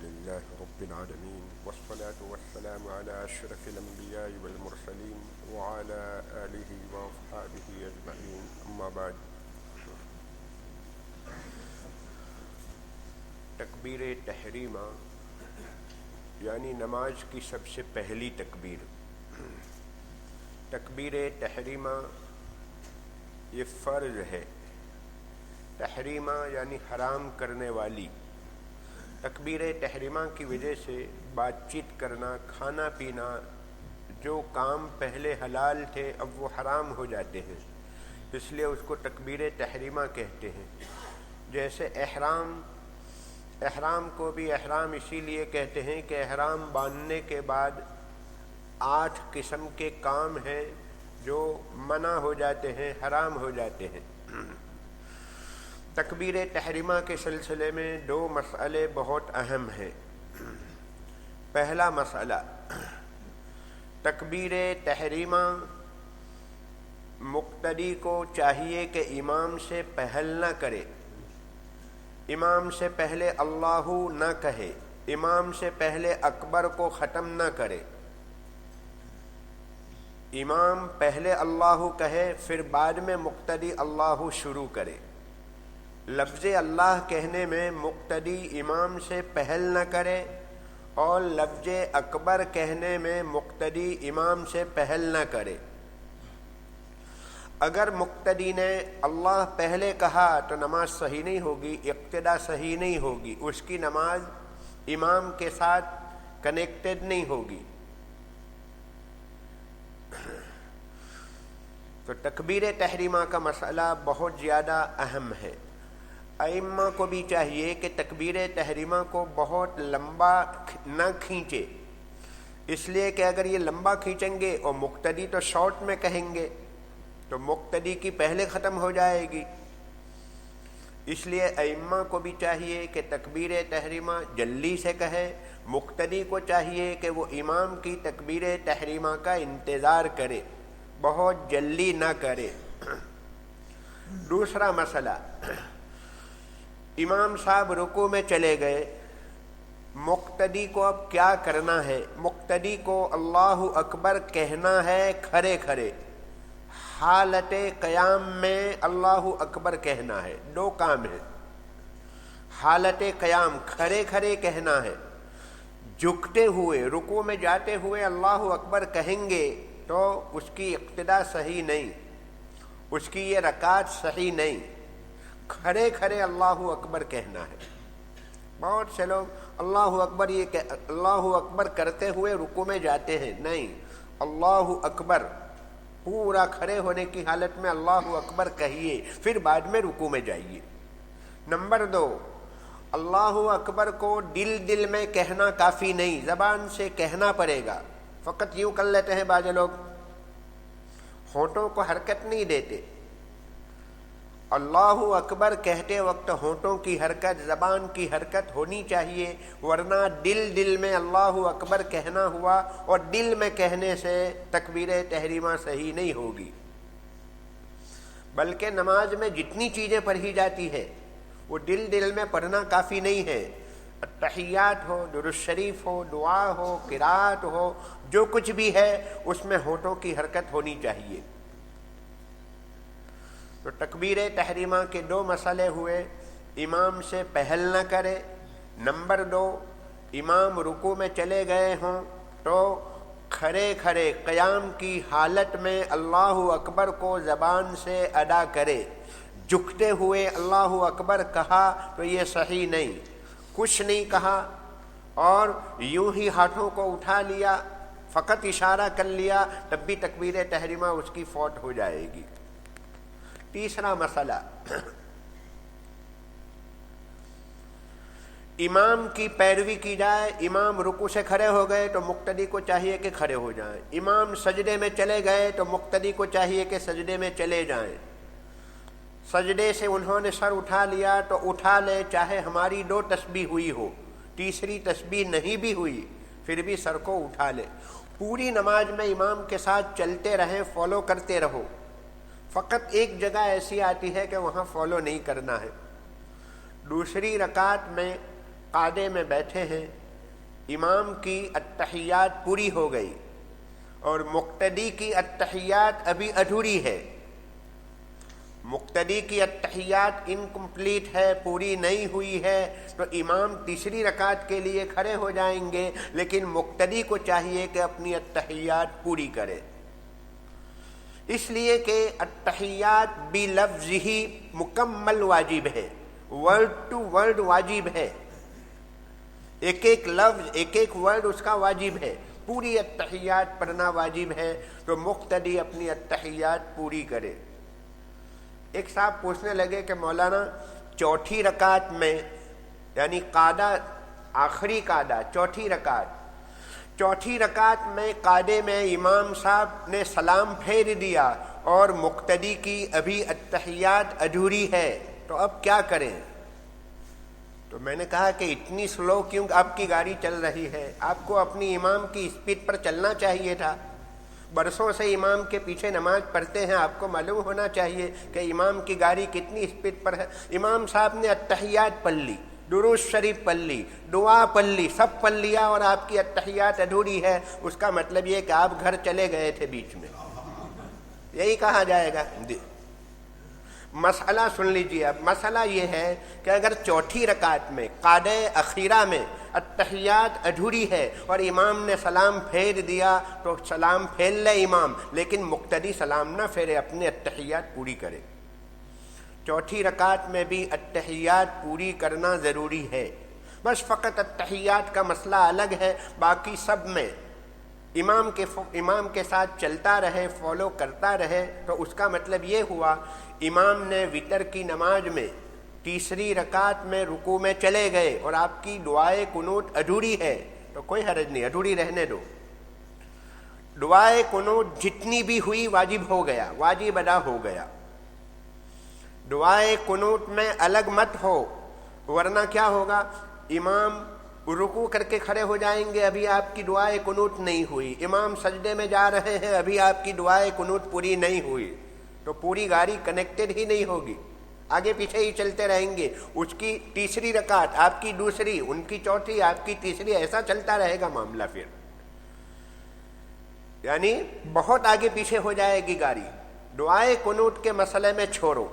لله رب العالمين والصلاة والسلام على أشرف الأنبياء والمرسلين وعلى آله وأصحابه أجمعين أما بعد. تکبیر تحریمہ یعنی نماز کی سب سے پہلی تکبیر. تکبیر تحریمہ یہ فرض ہے. تحریمہ یعنی حرام کرنے والی. تکبیر تحریمہ کی وجہ سے بات چیت کرنا، کھانا پینا، جو کام پہلے حلال تھے اب وہ حرام ہو جاتے ہیں، اس لیے اس کو تکبیر تحریمہ کہتے ہیں. جیسے احرام کو بھی احرام اسی لیے کہتے ہیں کہ احرام باندھنے کے بعد 8 قسم کے کام ہیں جو منع ہو جاتے ہیں، حرام ہو جاتے ہیں. تکبیر تحریمہ کے سلسلے میں 2 مسئلے بہت اہم ہیں. پہلا مسئلہ، تکبیر تحریمہ مقتدی کو چاہیے کہ امام سے پہل نہ کرے، امام سے پہلے اللہ نہ کہے، امام سے پہلے اکبر کو ختم نہ کرے. امام پہلے اللہ کہے پھر بعد میں مقتدی اللہ شروع کرے. لفظ اللہ کہنے میں مقتدی امام سے پہل نہ کرے اور لفظ اکبر کہنے میں مقتدی امام سے پہل نہ کرے. اگر مقتدی نے اللہ پہلے کہا تو نماز صحیح نہیں ہوگی، اقتدا صحیح نہیں ہوگی، اس کی نماز امام کے ساتھ کنیکٹڈ نہیں ہوگی. تو تکبیر تحریمہ کا مسئلہ بہت زیادہ اہم ہے. ائمہ کو بھی چاہیے کہ تکبیر تحریمہ کو بہت لمبا نہ کھینچے، اس لیے کہ اگر یہ لمبا کھینچیں گے اور مقتدی تو شارٹ میں کہیں گے تو مقتدی کی پہلے ختم ہو جائے گی. اس لیے ائمہ کو بھی چاہیے کہ تکبیر تحریمہ جلدی سے کہے، مقتدی کو چاہیے کہ وہ امام کی تکبیر تحریمہ کا انتظار کرے، بہت جلدی نہ کرے. دوسرا مسئلہ، امام صاحب رکوع میں چلے گئے، مقتدی کو اب کیا کرنا ہے؟ مقتدی کو اللہ اکبر کہنا ہے کھڑے کھڑے. حالت قیام میں اللہ اکبر کہنا ہے. 2 کام ہیں. حالت قیام کھڑے کھڑے کہنا ہے، جھکتے ہوئے رکوع میں جاتے ہوئے اللہ اکبر کہیں گے تو اس کی اقتدا صحیح نہیں، اس کی یہ رکعت صحیح نہیں. کھڑے کھڑے اللہ اکبر کہنا ہے. بہت سے لوگ اللہ اکبر اللہ اکبر کرتے ہوئے رکوع میں جاتے ہیں. نہیں، اللہ اکبر پورا کھڑے ہونے کی حالت میں اللہ اکبر کہیے، پھر بعد میں رکوع میں جائیے. نمبر 2، اللہ اکبر کو دل میں کہنا کافی نہیں، زبان سے کہنا پڑے گا. فقط یوں کر لیتے ہیں بعض لوگ، ہونٹوں کو حرکت نہیں دیتے. اللہ اکبر کہتے وقت ہونٹوں کی حرکت، زبان کی حرکت ہونی چاہیے، ورنہ دل میں اللہ اکبر کہنا ہوا اور دل میں کہنے سے تکبیر تحریمہ صحیح نہیں ہوگی. بلکہ نماز میں جتنی چیزیں پڑھی جاتی ہے وہ دل میں پڑھنا کافی نہیں ہے. تحیات ہو، درود شریف ہو، دعا ہو، قرات ہو، جو کچھ بھی ہے اس میں ہونٹوں کی حرکت ہونی چاہیے. تو تکبیر تحریمہ کے 2 مسئلے ہوئے. امام سے پہل نہ کرے. نمبر 2، امام رکوع میں چلے گئے ہوں تو کھڑے کھڑے قیام کی حالت میں اللہ اکبر کو زبان سے ادا کرے. جھکتے ہوئے اللہ اکبر کہا تو یہ صحیح نہیں. کچھ نہیں کہا اور یوں ہی ہاتھوں کو اٹھا لیا، فقط اشارہ کر لیا، تب بھی تکبیر تحریمہ اس کی فوت ہو جائے گی. تیسرا مسئلہ، امام کی پیروی کی جائے. امام رکوع سے کھڑے ہو گئے تو مقتدی کو چاہیے کہ کھڑے ہو جائیں. امام سجدے میں چلے گئے تو مقتدی کو چاہیے کہ سجدے میں چلے جائیں. سجدے سے انہوں نے سر اٹھا لیا تو اٹھا لے، چاہے ہماری 2 تسبیح ہوئی ہو، تیسری تسبیح نہیں بھی ہوئی پھر بھی سر کو اٹھا لے. پوری نماز میں امام کے ساتھ چلتے رہیں، فالو کرتے رہو. فقط ایک جگہ ایسی آتی ہے کہ وہاں فالو نہیں کرنا ہے. دوسری رکعت میں قعدے میں بیٹھے ہیں، امام کی التحیات پوری ہو گئی اور مقتدی کی التحیات ابھی ادھوری ہے، مقتدی کی التحیات انکمپلیٹ ہے، پوری نہیں ہوئی ہے، تو امام تیسری رکعت کے لیے کھڑے ہو جائیں گے، لیکن مقتدی کو چاہیے کہ اپنی التحیات پوری کرے، اس لیے کہ التحیات بلفظ ہی مکمل واجب ہے، ورڈ ٹو ورڈ واجب ہے، ایک ایک لفظ ایک ایک ورڈ اس کا واجب ہے، پوری التحیات پڑھنا واجب ہے، تو مقتدی اپنی التحیات پوری کرے۔ ایک صاحب پوچھنے لگے کہ مولانا چوتھی رکعت میں، یعنی قعدہ آخری قعدہ چوتھی رکعت میں قعدے میں امام صاحب نے سلام پھیر دیا اور مقتدی کی ابھی التحیات ادھوری ہے، تو اب کیا کریں؟ تو میں نے کہا کہ اتنی سلو کیوں آپ کی گاڑی چل رہی ہے؟ آپ کو اپنی امام کی اسپیڈ پر چلنا چاہیے تھا، برسوں سے امام کے پیچھے نماز پڑھتے ہیں، آپ کو معلوم ہونا چاہیے کہ امام کی گاڑی کتنی اسپیڈ پر ہے۔ امام صاحب نے التحیات پڑھ لی، درود شریف پڑھ لی، دعا پڑھ لی، سب پڑھ لیا اور آپ کی التحیات ادھوری ہے، اس کا مطلب یہ کہ آپ گھر چلے گئے تھے بیچ میں، یہی کہا جائے گا۔ مسئلہ سن لیجیے، اب مسئلہ یہ ہے کہ اگر چوتھی رکعت میں قعدہ اخیرہ میں التحیات ادھوری ہے اور امام نے سلام پھیر دیا تو سلام پھیر لے امام، لیکن مقتدی سلام نہ پھیرے، اپنے التحیات پوری کرے۔ چوتھی رکعت میں بھی التحیات پوری کرنا ضروری ہے، بس فقط التحیات کا مسئلہ الگ ہے، باقی سب میں امام کے ساتھ چلتا رہے، فالو کرتا رہے، تو اس کا مطلب یہ ہوا امام نے وتر کی نماز میں تیسری رکعت میں رکوع میں چلے گئے اور آپ کی دعائے قنوت ادھوری ہے تو کوئی حرج نہیں، ادھوری رہنے دو، دعائے قنوت جتنی بھی ہوئی واجب ہو گیا، واجب ادا ہو گیا، دعائے قنوت میں الگ مت ہو، ورنہ کیا ہوگا، امام رکوع کر کے کھڑے ہو جائیں گے، ابھی آپ کی دعائے قنوت نہیں ہوئی، امام سجدے میں جا رہے ہیں، ابھی آپ کی دعائے قنوت پوری نہیں ہوئی، تو پوری گاڑی کنیکٹڈ ہی نہیں ہوگی، آگے پیچھے ہی چلتے رہیں گے، اس کی تیسری رکعت آپ کی دوسری، ان کی چوتھی آپ کی تیسری، ایسا چلتا رہے گا معاملہ، پھر یعنی بہت آگے پیچھے ہو جائے گی گاڑی۔ دعائے قنوت کے مسئلے میں چھوڑو،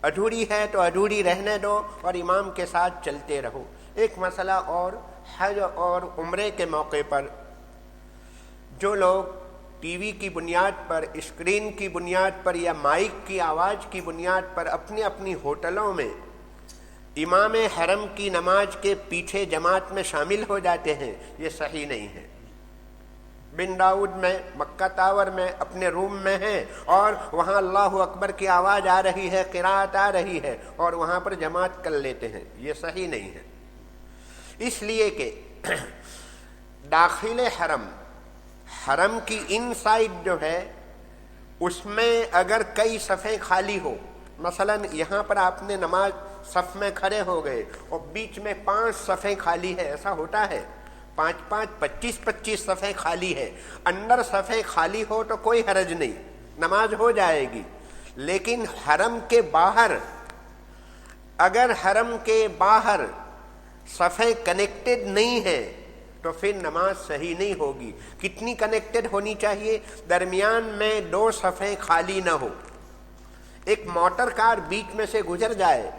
ادھوری ہے تو ادھوری رہنے دو اور امام کے ساتھ چلتے رہو۔ ایک مسئلہ اور، حج اور عمرے کے موقع پر جو لوگ ٹی وی کی بنیاد پر، اسکرین کی بنیاد پر یا مائک کی آواز کی بنیاد پر اپنی اپنی ہوٹلوں میں امام حرم کی نماز کے پیچھے جماعت میں شامل ہو جاتے ہیں، یہ صحیح نہیں ہے۔ بن داؤد میں، مکہ ٹاور میں اپنے روم میں ہیں اور وہاں اللہ اکبر کی آواز آ رہی ہے، قرات آ رہی ہے اور وہاں پر جماعت کر لیتے ہیں، یہ صحیح نہیں ہے، اس لیے کہ داخل حرم کی ان سائڈ جو ہے اس میں اگر کئی صفیں خالی ہو، مثلا یہاں پر آپ نے نماز صف میں کھڑے ہو گئے اور بیچ میں 5 صفیں خالی ہے، ایسا ہوتا ہے، 25 صفیں خالی ہے، اندر صفیں خالی ہو تو کوئی حرج نہیں، نماز ہو جائے گی، لیکن حرم کے باہر، اگر حرم کے باہر صفیں کنیکٹڈ نہیں ہیں تو پھر نماز صحیح نہیں ہوگی۔ کتنی کنیکٹڈ ہونی چاہیے؟ درمیان میں 2 صفیں خالی نہ ہو، ایک موٹر کار بیچ میں سے گزر جائے،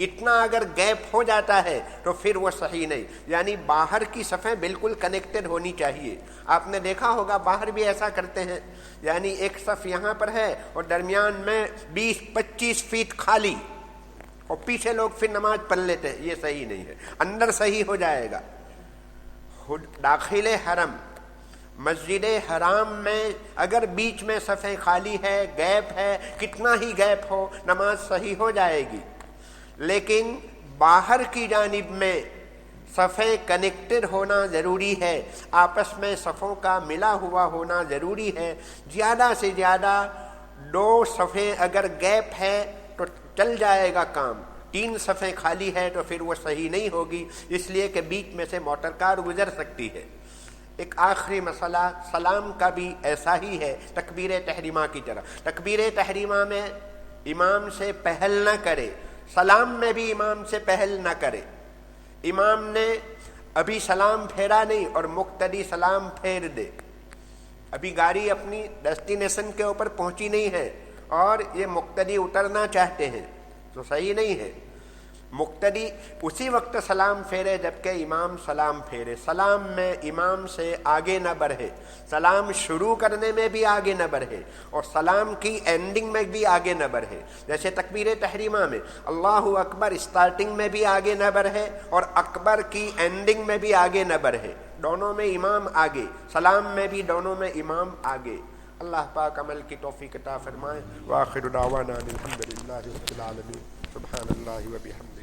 اتنا اگر گیپ ہو جاتا ہے تو پھر وہ صحیح نہیں، یعنی باہر کی صفیں بالکل کنیکٹڈ ہونی چاہیے۔ آپ نے دیکھا ہوگا باہر بھی ایسا کرتے ہیں، یعنی ایک صف یہاں پر ہے اور درمیان میں 20-25 فیٹ خالی اور پیچھے لوگ پھر نماز پڑھ لیتے ہیں، یہ صحیح نہیں ہے، اندر صحیح ہو جائے گا۔ داخل حرم مسجد حرام میں اگر بیچ میں صفیں خالی ہے، گیپ ہے، کتنا ہی گیپ ہو، نماز صحیح ہو جائے گی، لیکن باہر کی جانب میں صفیں کنیکٹڈ ہونا ضروری ہے، آپس میں صفوں کا ملا ہوا ہونا ضروری ہے۔ زیادہ سے زیادہ 2 صفیں اگر گیپ ہے تو چل جائے گا کام، 3 صفیں خالی ہے تو پھر وہ صحیح نہیں ہوگی، اس لیے کہ بیچ میں سے موٹر کار گزر سکتی ہے۔ ایک آخری مسئلہ سلام کا بھی ایسا ہی ہے، تکبیر تحریمہ کی طرح، تکبیر تحریمہ میں امام سے پہل نہ کرے، سلام میں بھی امام سے پہل نہ کرے، امام نے ابھی سلام پھیرا نہیں اور مقتدی سلام پھیر دے، ابھی گاڑی اپنی ڈیسٹینیشن کے اوپر پہنچی نہیں ہے اور یہ مقتدی اترنا چاہتے ہیں تو صحیح نہیں ہے۔ مقتدی اسی وقت سلام پھیرے جبکہ امام سلام پھیرے، سلام میں امام سے آگے نہ بڑھے، سلام شروع کرنے میں بھی آگے نہ بڑھے اور سلام کی اینڈنگ میں بھی آگے نہ بڑھے۔ جیسے تکبیر تحریمہ میں اللہ اکبر اسٹارٹنگ میں بھی آگے نہ بڑھے اور اکبر کی اینڈنگ میں بھی آگے نہ بڑھے، دونوں میں امام آگے، سلام میں بھی دونوں میں امام آگے۔ اللہ پاک عمل کی توفیق عطا فرمائے۔ وآخر دعوانا الحمدللہ رب العالمین۔ سبحان اللہ و بحمدہ۔